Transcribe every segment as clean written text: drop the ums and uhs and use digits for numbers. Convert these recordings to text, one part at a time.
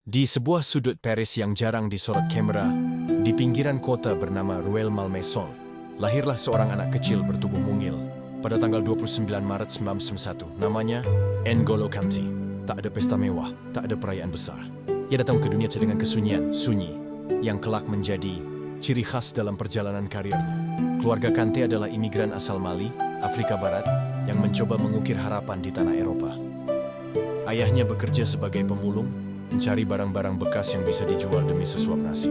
Di sebuah sudut Paris yang jarang disorot kamera, di pinggiran kota bernama Ruelle Malmaison, lahirlah seorang anak kecil bertubuh mungil pada tanggal 29 Maret 1991. Namanya N'Golo Kanté. Tak ada pesta mewah, tak ada perayaan besar. Ia datang ke dunia dengan kesunyian, sunyi, yang kelak menjadi ciri khas dalam perjalanan karirnya. Keluarga Kanté adalah imigran asal Mali, Afrika Barat, yang mencoba mengukir harapan di tanah Eropa. Ayahnya bekerja sebagai pemulung, mencari barang-barang bekas yang bisa dijual demi sesuap nasi.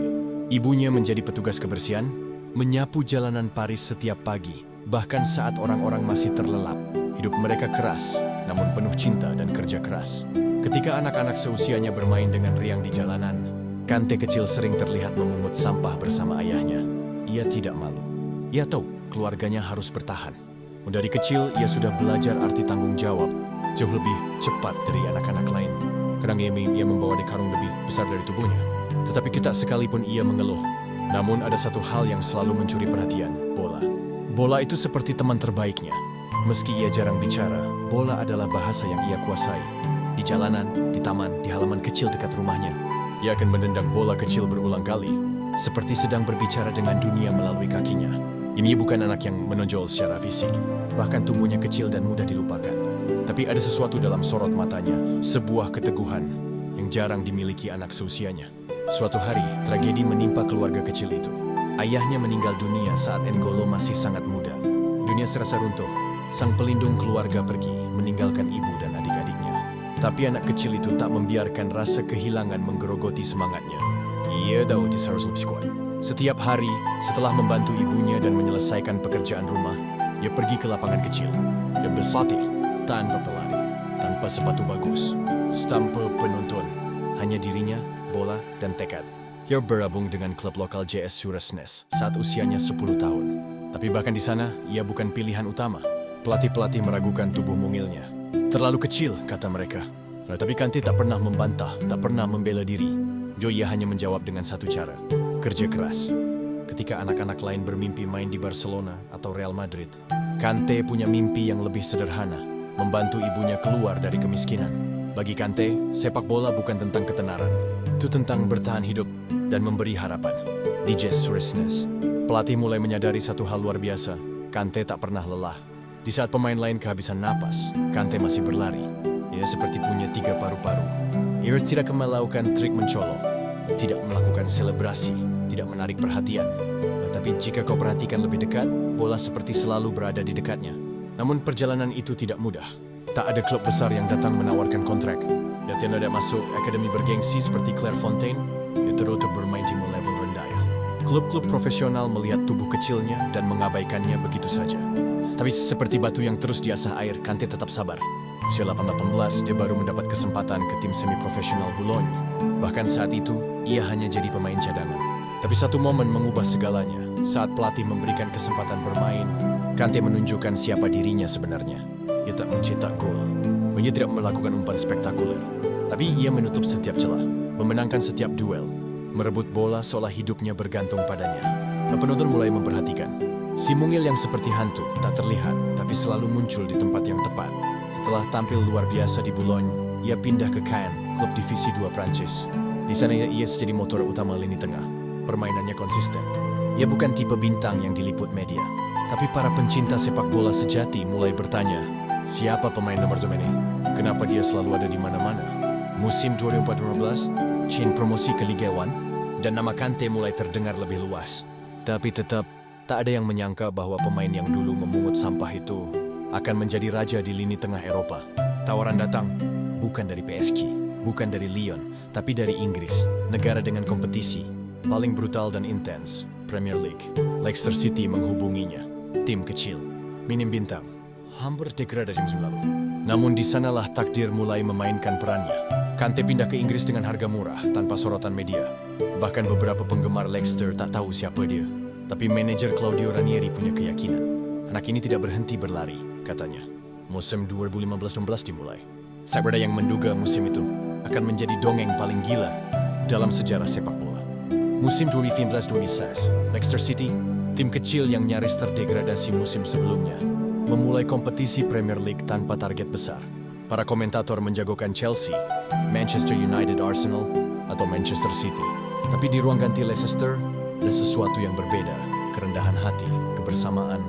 Ibunya menjadi petugas kebersihan, menyapu jalanan Paris setiap pagi, bahkan saat orang-orang masih terlelap. Hidup mereka keras, namun penuh cinta dan kerja keras. Ketika anak-anak seusianya bermain dengan riang di jalanan, Kanté kecil sering terlihat memungut sampah bersama ayahnya. Ia tidak malu. Ia tahu keluarganya harus bertahan. Dari kecil, ia sudah belajar arti tanggung jawab, jauh lebih cepat dari anak-anak lain. Kadang ia membawa di karung lebih besar dari tubuhnya. Tetapi tak sekalipun ia mengeluh. Namun ada satu hal yang selalu mencuri perhatian, bola. Bola itu seperti teman terbaiknya. Meski ia jarang bicara, bola adalah bahasa yang ia kuasai. Di jalanan, di taman, di halaman kecil dekat rumahnya, ia akan menendang bola kecil berulang kali, seperti sedang berbicara dengan dunia melalui kakinya. Ini bukan anak yang menonjol secara fisik, bahkan tubuhnya kecil dan mudah dilupakan. Tapi ada sesuatu dalam sorot matanya, sebuah keteguhan yang jarang dimiliki anak seusianya. Suatu hari, tragedi menimpa keluarga kecil itu. Ayahnya meninggal dunia saat N'Golo masih sangat muda. Dunia serasa runtuh. Sang pelindung keluarga pergi, meninggalkan ibu dan adik-adiknya. Tapi anak kecil itu tak membiarkan rasa kehilangan menggerogoti semangatnya. Ia tahu dia harus lebih kuat. Setiap hari, setelah membantu ibunya dan menyelesaikan pekerjaan rumah, ia pergi ke lapangan kecil. Dia berlatih tanpa pelari, tanpa sepatu bagus, tanpa penonton, hanya dirinya, bola, dan tekad. Ia bergabung dengan klub lokal JS Suresnes saat usianya 10 tahun. Tapi bahkan di sana, ia bukan pilihan utama. Pelatih-pelatih meragukan tubuh mungilnya. Terlalu kecil, kata mereka. Tapi Kanté tak pernah membantah, tak pernah membela diri. Ia hanya menjawab dengan satu cara, kerja keras. Ketika anak-anak lain bermimpi main di Barcelona atau Real Madrid, Kanté punya mimpi yang lebih sederhana, membantu ibunya keluar dari kemiskinan. Bagi Kanté, sepak bola bukan tentang ketenaran. Itu tentang bertahan hidup dan memberi harapan. Di JS Suresnes, pelatih mulai menyadari satu hal luar biasa. Kanté tak pernah lelah. Di saat pemain lain kehabisan napas, Kanté masih berlari. Ia seperti punya 3 paru-paru. Ia tidak melakukan trik mencolok, tidak melakukan selebrasi, tidak menarik perhatian. Tapi jika kau perhatikan lebih dekat, bola seperti selalu berada di dekatnya. Namun perjalanan itu tidak mudah. Tak ada klub besar yang datang menawarkan kontrak. Dia tidak masuk akademi bergengsi seperti Clairefontaine. Dia terus bermain di level rendah. Klub-klub profesional melihat tubuh kecilnya dan mengabaikannya begitu saja. Tapi seperti batu yang terus diasah air, Kanté tetap sabar. Usia 18, dia baru mendapat kesempatan ke tim semi-profesional Boulogne. Bahkan saat itu, ia hanya jadi pemain cadangan. Tapi satu momen mengubah segalanya. Saat pelatih memberikan kesempatan bermain, Kanté menunjukkan siapa dirinya sebenarnya. Ia tak mencetak gol. Ia tidak melakukan umpan spektakuler. Tapi ia menutup setiap celah, memenangkan setiap duel, merebut bola seolah hidupnya bergantung padanya. Penonton mulai memperhatikan. Si mungil yang seperti hantu, tak terlihat, tapi selalu muncul di tempat yang tepat. Setelah tampil luar biasa di Boulogne, ia pindah ke Caen, klub divisi 2 Prancis. Di sana ia menjadi motor utama lini tengah. Permainannya konsisten. Ia bukan tipe bintang yang diliput media. Tapi para pencinta sepak bola sejati mulai bertanya, siapa pemain nomor 9 ini? Kenapa dia selalu ada di mana-mana? Musim 2014, chain promosi ke Liga 1, dan nama Kanté mulai terdengar lebih luas. Tapi tetap, tak ada yang menyangka bahwa pemain yang dulu memungut sampah itu akan menjadi raja di lini tengah Eropa. Tawaran datang bukan dari PSG, bukan dari Lyon, tapi dari Inggris, negara dengan kompetisi paling brutal dan intens, Premier League. Leicester City menghubunginya, tim kecil, minim bintang, hampir degradasi musim lalu. Namun di sanalah takdir mulai memainkan perannya. Kanté pindah ke Inggris dengan harga murah, tanpa sorotan media. Bahkan beberapa penggemar Leicester tak tahu siapa dia. Tapi manajer Claudio Ranieri punya keyakinan. Anak ini tidak berhenti berlari, katanya. Musim 2015-16 dimulai. Tak ada yang menduga musim itu akan menjadi dongeng paling gila dalam sejarah sepak bola. Musim 2015-2016, Leicester City, tim kecil yang nyaris terdegradasi musim sebelumnya, memulai kompetisi Premier League tanpa target besar. Para komentator menjagokan Chelsea, Manchester United, Arsenal, atau Manchester City. Tapi di ruang ganti Leicester, ada sesuatu yang berbeda. Kerendahan hati, kebersamaan,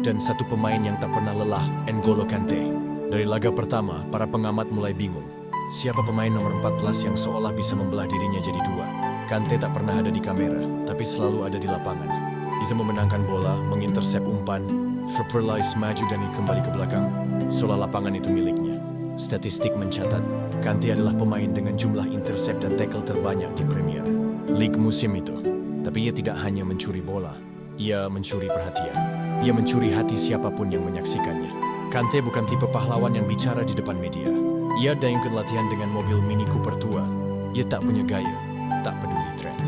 dan satu pemain yang tak pernah lelah, N'Golo Kante. Dari laga pertama, para pengamat mulai bingung. Siapa pemain nomor 14 yang seolah bisa membelah dirinya jadi dua? Kante tak pernah ada di kamera, tapi selalu ada di lapangan. Bisa memenangkan bola, mengintersep umpan, Verperlice maju dan kembali ke belakang, seolah lapangan itu miliknya. Statistik mencatat, Kante adalah pemain dengan jumlah intercept dan tackle terbanyak di Premier League musim itu. Tapi ia tidak hanya mencuri bola, ia mencuri perhatian. Ia mencuri hati siapapun yang menyaksikannya. Kante bukan tipe pahlawan yang bicara di depan media. Ia dayungkan latihan dengan mobil Mini Cooper tua. Ia tak punya gaya, tak peduli tren,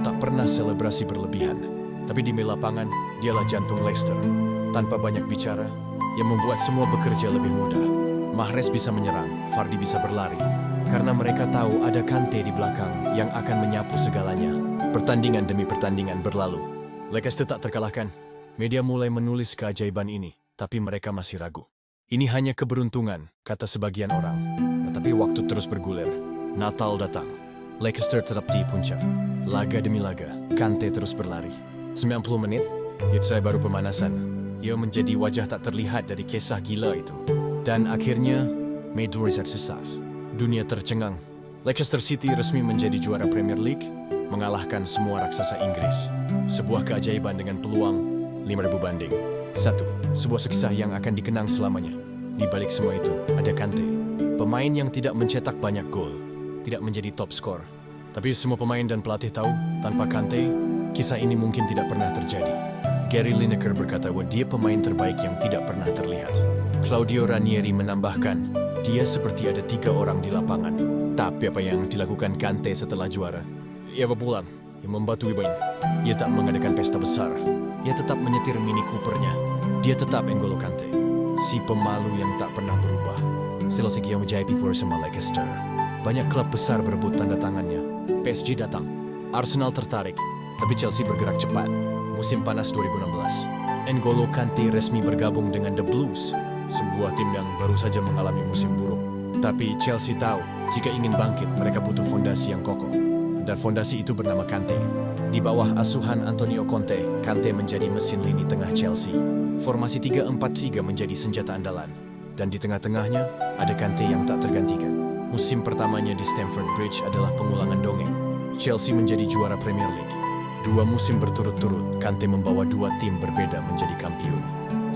tak pernah selebrasi berlebihan. Tapi di lapangan, dialah jantung Leicester. Tanpa banyak bicara, ia membuat semua bekerja lebih mudah. Mahrez bisa menyerang, Vardy bisa berlari. Karena mereka tahu ada Kante di belakang yang akan menyapu segalanya. Pertandingan demi pertandingan berlalu. Leicester tak terkalahkan. Media mulai menulis keajaiban ini, tapi mereka masih ragu. Ini hanya keberuntungan, kata sebagian orang. Tetapi waktu terus bergulir. Natal datang. Leicester tetap di puncak. Laga demi laga, Kante terus berlari. 90 menit, itu baru pemanasan. Ia menjadi wajah tak terlihat dari kisah gila itu. Dan akhirnya, made result sesat. Dunia tercengang. Leicester City resmi menjadi juara Premier League, mengalahkan semua raksasa Inggris. Sebuah keajaiban dengan peluang 5.000 banding 1. Sebuah kisah yang akan dikenang selamanya. Di balik semua itu, ada Kante. Pemain yang tidak mencetak banyak gol, tidak menjadi top skor. Tapi semua pemain dan pelatih tahu, tanpa Kante, kisah ini mungkin tidak pernah terjadi. Gary Lineker berkata bahwa dia pemain terbaik yang tidak pernah terlihat. Claudio Ranieri menambahkan, dia seperti ada 3 orang di lapangan. Tapi apa yang dilakukan Kante setelah juara? Ia berbulan, ia membantu Ibain. Ia tak mengadakan pesta besar. Ia tetap menyetir Mini Coopernya. Dia tetap N'Golo Kante. Si pemalu yang tak pernah berubah. Selesai ia menjadi bersama Leicester. Banyak klub besar berebut tanda tangannya. PSG datang. Arsenal tertarik. Tapi Chelsea bergerak cepat. Musim panas 2016. N'Golo Kante resmi bergabung dengan The Blues. Sebuah tim yang baru saja mengalami musim buruk. Tapi Chelsea tahu, jika ingin bangkit, mereka butuh fondasi yang kokoh. Dan fondasi itu bernama Kante. Di bawah asuhan Antonio Conte, Kante menjadi mesin lini tengah Chelsea. Formasi 3-4-3 menjadi senjata andalan. Dan di tengah-tengahnya, ada Kante yang tak tergantikan. Musim pertamanya di Stamford Bridge adalah pengulangan dongeng. Chelsea menjadi juara Premier League. 2 musim berturut-turut, Kante membawa 2 tim berbeda menjadi kampiun.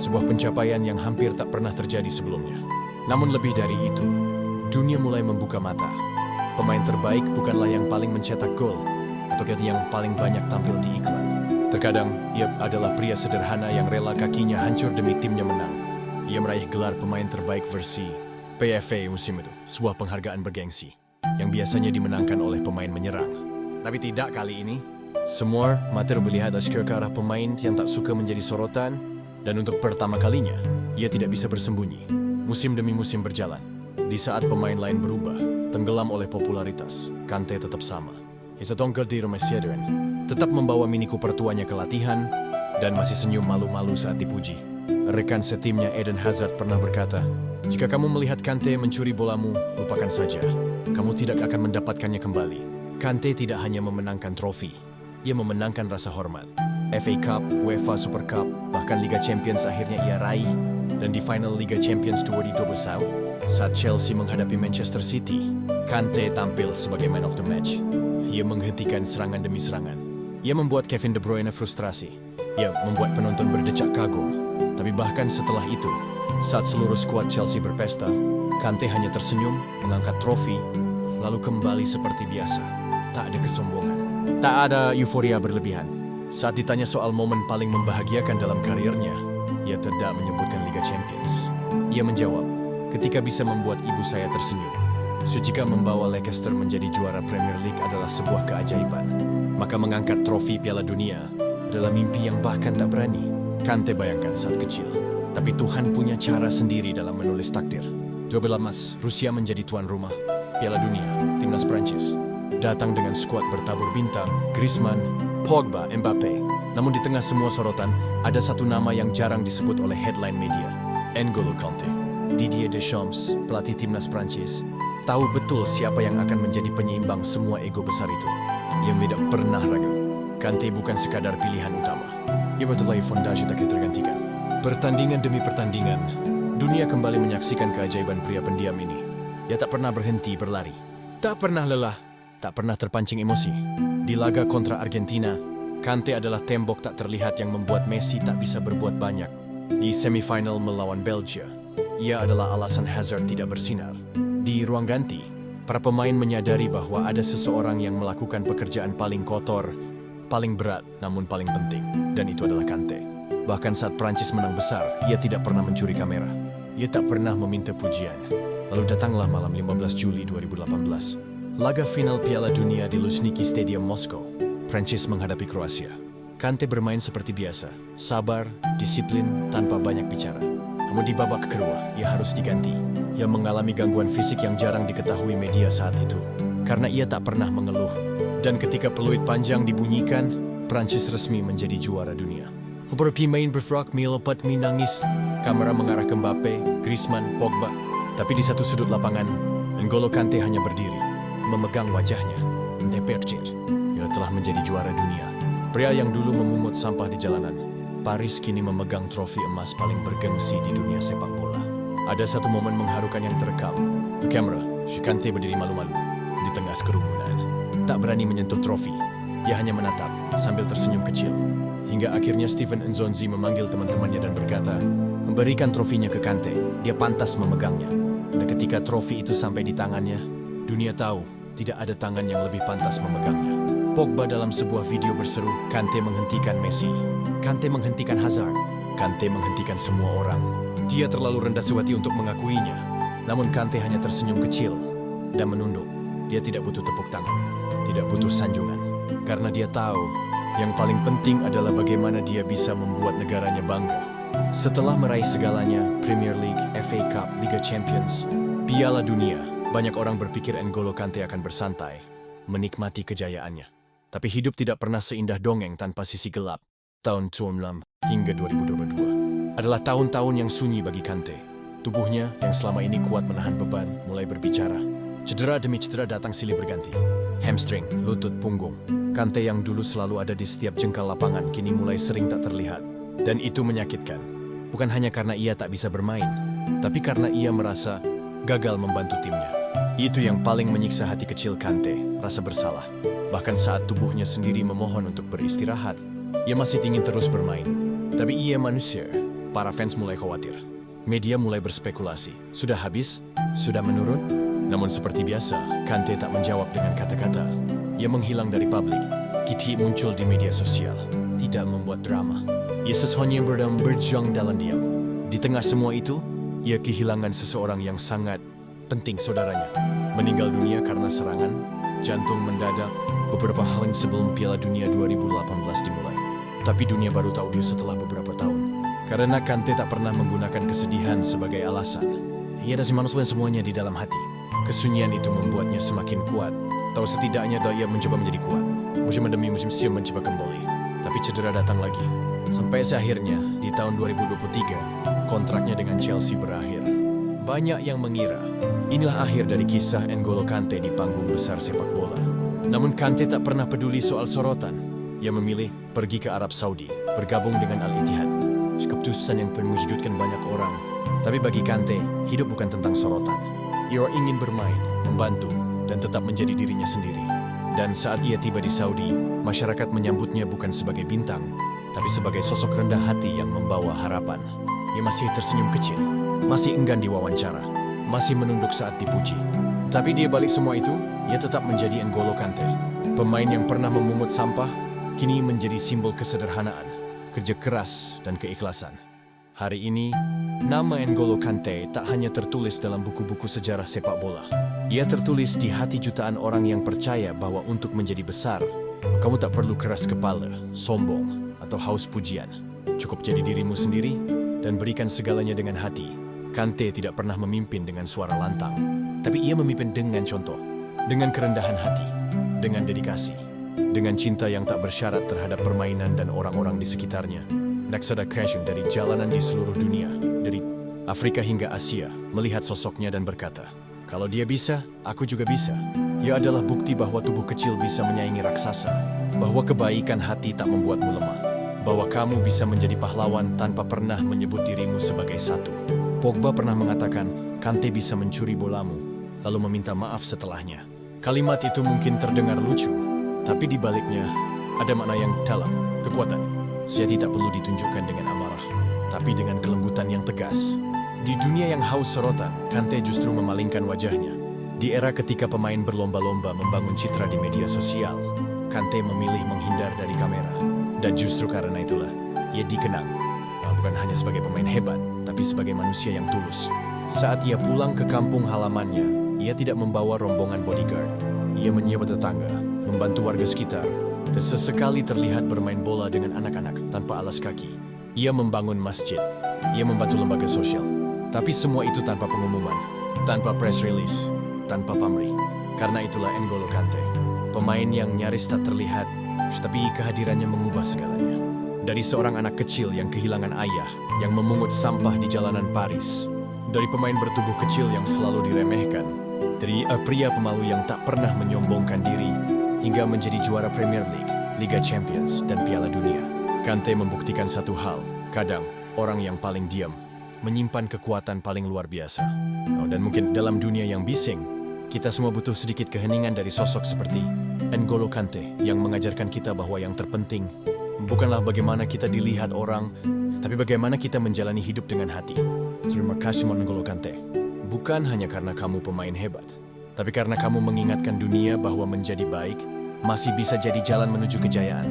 Sebuah pencapaian yang hampir tak pernah terjadi sebelumnya. Namun lebih dari itu, dunia mulai membuka mata. Pemain terbaik bukanlah yang paling mencetak gol, atau yang paling banyak tampil di iklan. Terkadang, ia adalah pria sederhana yang rela kakinya hancur demi timnya menang. Ia meraih gelar pemain terbaik versi PFA musim itu, sebuah penghargaan bergengsi, yang biasanya dimenangkan oleh pemain menyerang. Tapi tidak kali ini. Semua mata melihat ke arah pemain yang tak suka menjadi sorotan, dan untuk pertama kalinya, ia tidak bisa bersembunyi. Musim demi musim berjalan. Di saat pemain lain berubah, tenggelam oleh popularitas, Kante tetap sama. Isatongkel di rumah Siedren, tetap membawa Mini Cooper tuanya ke latihan, dan masih senyum malu-malu saat dipuji. Rekan setimnya Eden Hazard pernah berkata, jika kamu melihat Kante mencuri bolamu, lupakan saja. Kamu tidak akan mendapatkannya kembali. Kante tidak hanya memenangkan trofi, ia memenangkan rasa hormat. FA Cup, UEFA Super Cup, bahkan Liga Champions akhirnya ia raih. Dan di final Liga Champions 2020, saat Chelsea menghadapi Manchester City, Kante tampil sebagai man of the match. Ia menghentikan serangan demi serangan. Ia membuat Kevin De Bruyne frustrasi. Ia membuat penonton berdecak kagum. Tapi bahkan setelah itu, saat seluruh skuad Chelsea berpesta, Kante hanya tersenyum, mengangkat trofi, lalu kembali seperti biasa. Tak ada kesombongan. Tak ada euforia berlebihan. Saat ditanya soal momen paling membahagiakan dalam karirnya, ia tidak menyebutkan Liga Champions. Ia menjawab, ketika bisa membuat ibu saya tersenyum. Jika membawa Leicester menjadi juara Premier League adalah sebuah keajaiban, maka mengangkat trofi Piala Dunia adalah mimpi yang bahkan tak berani Kante bayangkan saat kecil. Tapi Tuhan punya cara sendiri dalam menulis takdir. 2012, Rusia menjadi tuan rumah. Piala Dunia, Timnas Prancis datang dengan skuad bertabur bintang, Griezmann, Pogba, Mbappe. Namun di tengah semua sorotan, ada satu nama yang jarang disebut oleh headline media, N'Golo Kante. Didier Deschamps, pelatih Timnas Prancis, tahu betul siapa yang akan menjadi penyeimbang semua ego besar itu. Ia tidak pernah ragu. Kante bukan sekadar pilihan utama. Ia betul-betul fondasi tak tergantikan. Pertandingan demi pertandingan, dunia kembali menyaksikan keajaiban pria pendiam ini. Ia tak pernah berhenti berlari. Tak pernah lelah, tak pernah terpancing emosi. Di laga kontra Argentina, Kante adalah tembok tak terlihat yang membuat Messi tak bisa berbuat banyak. Di semifinal melawan Belgia, ia adalah alasan Hazard tidak bersinar. Di ruang ganti, para pemain menyadari bahwa ada seseorang yang melakukan pekerjaan paling kotor, paling berat, namun paling penting. Dan itu adalah Kante. Bahkan saat Prancis menang besar, ia tidak pernah mencuri kamera. Ia tak pernah meminta pujian. Lalu datanglah malam 15 Juli 2018. Laga final Piala Dunia di Luzhniki Stadium Moskow. Prancis menghadapi Kroasia. Kante bermain seperti biasa, sabar, disiplin, tanpa banyak bicara. Namun di babak kedua, ia harus diganti. Ia mengalami gangguan fisik yang jarang diketahui media saat itu. Karena ia tak pernah mengeluh. Dan ketika peluit panjang dibunyikan, Prancis resmi menjadi juara dunia. Beberapa pemain berfrak melepat menangis. Kamera mengarah ke Mbappe, Griezmann, Pogba. Tapi di satu sudut lapangan, N'Golo Kante hanya berdiri, memegang wajahnya. Ia telah menjadi juara dunia. Pria yang dulu memungut sampah di jalanan, Paris kini memegang trofi emas paling bergengsi di dunia sepak bola. Ada satu momen mengharukan yang terekam. The camera, Kante berdiri malu-malu di tengah kerumunan. Tak berani menyentuh trofi. Ia hanya menatap sambil tersenyum kecil. Hingga akhirnya Steven Nzonzi memanggil teman-temannya dan berkata, memberikan trofinya ke Kante, dia pantas memegangnya. Dan ketika trofi itu sampai di tangannya, dunia tahu tidak ada tangan yang lebih pantas memegangnya. Pogba dalam sebuah video berseru, Kante menghentikan Messi. Kante menghentikan Hazard. Kante menghentikan semua orang. Dia terlalu rendah hati untuk mengakuinya. Namun Kante hanya tersenyum kecil dan menunduk. Dia tidak butuh tepuk tangan, tidak butuh sanjungan. Karena dia tahu, yang paling penting adalah bagaimana dia bisa membuat negaranya bangga. Setelah meraih segalanya, Premier League, FA Cup, Liga Champions, Piala Dunia, banyak orang berpikir N'Golo Kante akan bersantai, menikmati kejayaannya. Tapi hidup tidak pernah seindah dongeng tanpa sisi gelap. Tahun 2006 hingga 2022 adalah tahun-tahun yang sunyi bagi Kante. Tubuhnya yang selama ini kuat menahan beban mulai berbicara. Cedera demi cedera datang silih berganti. Hamstring, lutut, punggung. Kante yang dulu selalu ada di setiap jengkal lapangan kini mulai sering tak terlihat. Dan itu menyakitkan. Bukan hanya karena ia tak bisa bermain, tapi karena ia merasa gagal membantu timnya. Itu yang paling menyiksa hati kecil Kante, rasa bersalah. Bahkan saat tubuhnya sendiri memohon untuk beristirahat, ia masih ingin terus bermain. Tapi ia manusia, para fans mulai khawatir. Media mulai berspekulasi, sudah habis? Sudah menurun? Namun seperti biasa, Kante tak menjawab dengan kata-kata. Ia menghilang dari publik, kini muncul di media sosial, tidak membuat drama. Ia hanya berjuang dalam diam. Di tengah semua itu, ia kehilangan seseorang yang sangat penting saudaranya. Meninggal dunia karena serangan, jantung mendadak, beberapa hari sebelum Piala Dunia 2018 dimulai. Tapi dunia baru tahu dia setelah beberapa tahun. Karena Kante tak pernah menggunakan kesedihan sebagai alasan. Ia ada manusia semuanya di dalam hati. Kesunyian itu membuatnya semakin kuat. Tahu setidaknya dia mencoba menjadi kuat. Musim demi musim siap mencoba kembali. Tapi cedera datang lagi. Sampai akhirnya, di tahun 2023, kontraknya dengan Chelsea berakhir. Banyak yang mengira, inilah akhir dari kisah N'Golo Kante di panggung besar sepak bola. Namun Kante tak pernah peduli soal sorotan. Ia memilih pergi ke Arab Saudi, bergabung dengan Al-Ittihad. Keputusan yang mewujudkan banyak orang. Tapi bagi Kante, hidup bukan tentang sorotan. Ia ingin bermain, membantu, dan tetap menjadi dirinya sendiri. Dan saat ia tiba di Saudi, masyarakat menyambutnya bukan sebagai bintang, tapi sebagai sosok rendah hati yang membawa harapan. Ia masih tersenyum kecil, masih enggan diwawancara, masih menunduk saat dipuji. Tapi di balik semua itu, ia tetap menjadi N'Golo Kante. Pemain yang pernah memungut sampah, kini menjadi simbol kesederhanaan, kerja keras, dan keikhlasan. Hari ini, nama N'Golo Kante tak hanya tertulis dalam buku-buku sejarah sepak bola. Ia tertulis di hati jutaan orang yang percaya bahwa untuk menjadi besar, kamu tak perlu keras kepala, sombong, atau haus pujian. Cukup jadi dirimu sendiri dan berikan segalanya dengan hati. Kante tidak pernah memimpin dengan suara lantang, tapi ia memimpin dengan contoh, dengan kerendahan hati, dengan dedikasi, dengan cinta yang tak bersyarat terhadap permainan dan orang-orang di sekitarnya. Naksada crashing dari jalanan di seluruh dunia, dari Afrika hingga Asia, melihat sosoknya dan berkata, Kalau dia bisa, aku juga bisa. Ia adalah bukti bahwa tubuh kecil bisa menyaingi raksasa, bahwa kebaikan hati tak membuatmu lemah, bahwa kamu bisa menjadi pahlawan tanpa pernah menyebut dirimu sebagai satu. Pogba pernah mengatakan, Kante bisa mencuri bolamu, lalu meminta maaf setelahnya. Kalimat itu mungkin terdengar lucu, tapi di baliknya ada makna yang dalam, kekuatan. Sejati tak perlu ditunjukkan dengan amarah, tapi dengan kelembutan yang tegas. Di dunia yang haus sorotan, Kante justru memalingkan wajahnya. Di era ketika pemain berlomba-lomba membangun citra di media sosial, Kante memilih menghindar dari kamera. Dan justru karena itulah, ia dikenang. Bukan hanya sebagai pemain hebat, tapi sebagai manusia yang tulus. Saat ia pulang ke kampung halamannya, ia tidak membawa rombongan bodyguard. Ia menyewa tetangga, membantu warga sekitar, dan sesekali terlihat bermain bola dengan anak-anak tanpa alas kaki. Ia membangun masjid, ia membantu lembaga sosial. Tapi semua itu tanpa pengumuman, tanpa press release, tanpa pamrih. Karena itulah N'Golo Kante, pemain yang nyaris tak terlihat, tapi kehadirannya mengubah segalanya. Dari seorang anak kecil yang kehilangan ayah, yang memungut sampah di jalanan Paris, dari pemain bertubuh kecil yang selalu diremehkan, dari pria pemalu yang tak pernah menyombongkan diri, hingga menjadi juara Premier League, Liga Champions, dan Piala Dunia. Kante membuktikan satu hal, kadang orang yang paling diam menyimpan kekuatan paling luar biasa. Dan mungkin dalam dunia yang bising, kita semua butuh sedikit keheningan dari sosok seperti N'Golo Kante yang mengajarkan kita bahwa yang terpenting bukanlah bagaimana kita dilihat orang, tapi bagaimana kita menjalani hidup dengan hati. Terima kasih N'Golo Kante. Bukan hanya karena kamu pemain hebat, tapi karena kamu mengingatkan dunia bahwa menjadi baik masih bisa jadi jalan menuju kejayaan.